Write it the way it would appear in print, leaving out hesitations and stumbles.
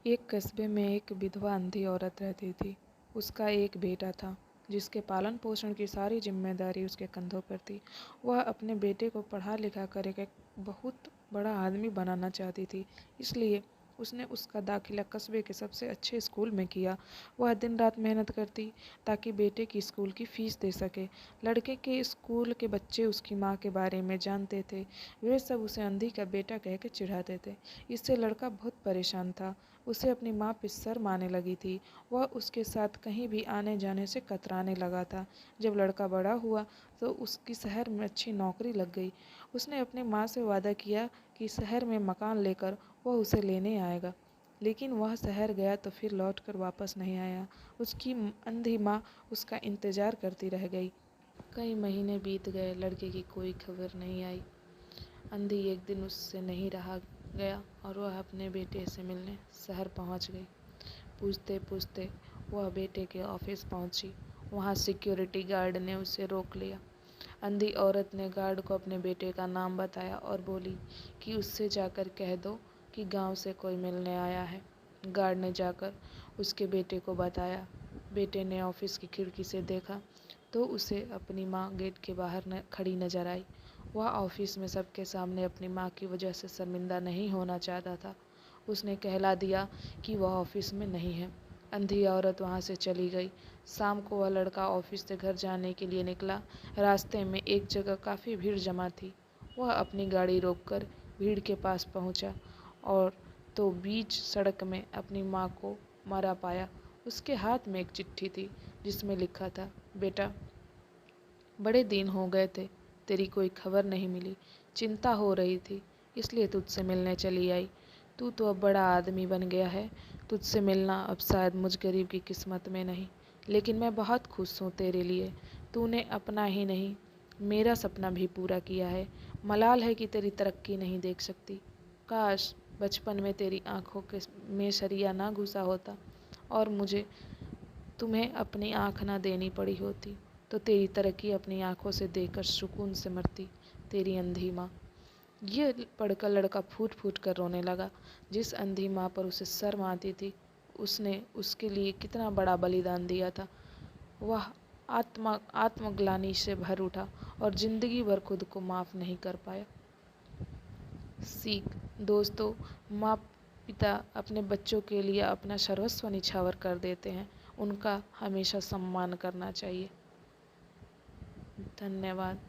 एक कस्बे में एक विधवा अंधी औरत रहती थी। उसका एक बेटा था जिसके पालन पोषण की सारी जिम्मेदारी उसके कंधों पर थी। वह अपने बेटे को पढ़ा लिखा कर एक बहुत बड़ा आदमी बनाना चाहती थी, इसलिए उसने उसका दाखिला कस्बे के सबसे अच्छे स्कूल में किया। वह दिन रात मेहनत करती ताकि बेटे की स्कूल की फीस दे सके। लड़के के स्कूल के बच्चे उसकी माँ के बारे में जानते थे। वे सब उसे अंधी का बेटा कह के चिढ़ाते थे। इससे लड़का बहुत परेशान था। उसे अपनी माँ पे शर्म आने लगी थी। वह उसके साथ कहीं भी आने जाने से कतराने लगा था। जब लड़का बड़ा हुआ तो उसकी शहर में अच्छी नौकरी लग गई। उसने अपनी माँ से वादा किया कि शहर में मकान लेकर वह उसे लेने आएगा, लेकिन वह शहर गया तो फिर लौटकर वापस नहीं आया। उसकी अंधी माँ उसका इंतजार करती रह गई। कई महीने बीत गए, लड़के की कोई खबर नहीं आई। अंधी एक दिन उससे नहीं रहा गया और वह अपने बेटे से मिलने शहर पहुंच गई। पूछते पूछते वह बेटे के ऑफिस पहुंची। वहां सिक्योरिटी गार्ड ने उसे रोक लिया। अंधी औरत ने गार्ड को अपने बेटे का नाम बताया और बोली कि उससे जाकर कह दो कि गांव से कोई मिलने आया है। गार्ड ने जाकर उसके बेटे को बताया। बेटे ने ऑफिस की खिड़की से देखा तो उसे अपनी माँ गेट के बाहर खड़ी नजर आई। वह ऑफिस में सबके सामने अपनी माँ की वजह से शर्मिंदा नहीं होना चाहता था। उसने कहला दिया कि वह ऑफिस में नहीं है। अंधी औरत वहाँ से चली गई। शाम को वह लड़का ऑफिस से घर जाने के लिए निकला। रास्ते में एक जगह काफ़ी भीड़ जमा थी। वह अपनी गाड़ी रोककर भीड़ के पास पहुँचा और तो बीच सड़क में अपनी माँ को मरा पाया। उसके हाथ में एक चिट्ठी थी जिसमें लिखा था, बेटा, बड़े दिन हो गए थे, तेरी कोई खबर नहीं मिली। चिंता हो रही थी, इसलिए तुझसे मिलने चली आई। तू तो अब बड़ा आदमी बन गया है। तुझसे मिलना अब शायद मुझ गरीब की किस्मत में नहीं, लेकिन मैं बहुत खुश हूँ तेरे लिए। तूने अपना ही नहीं, मेरा सपना भी पूरा किया है। मलाल है कि तेरी तरक्की नहीं देख सकती। काश बचपन में तेरी आँखों के में सरिया ना घुसा होता और मुझे तुम्हें अपनी आँख ना देनी पड़ी होती, तो तेरी तरक्की अपनी आँखों से देखकर सुकून से मरती। तेरी अंधी माँ। ये पढ़कर लड़का फूट फूट कर रोने लगा। जिस अंधी माँ पर उसे शर्म आती थी, उसने उसके लिए कितना बड़ा बलिदान दिया था। वह आत्मग्लानि से भर उठा और जिंदगी भर खुद को माफ़ नहीं कर पाया। सीख। दोस्तों, माँ पिता अपने बच्चों के लिए अपना सर्वस्व निछावर कर देते हैं। उनका हमेशा सम्मान करना चाहिए। धन्यवाद।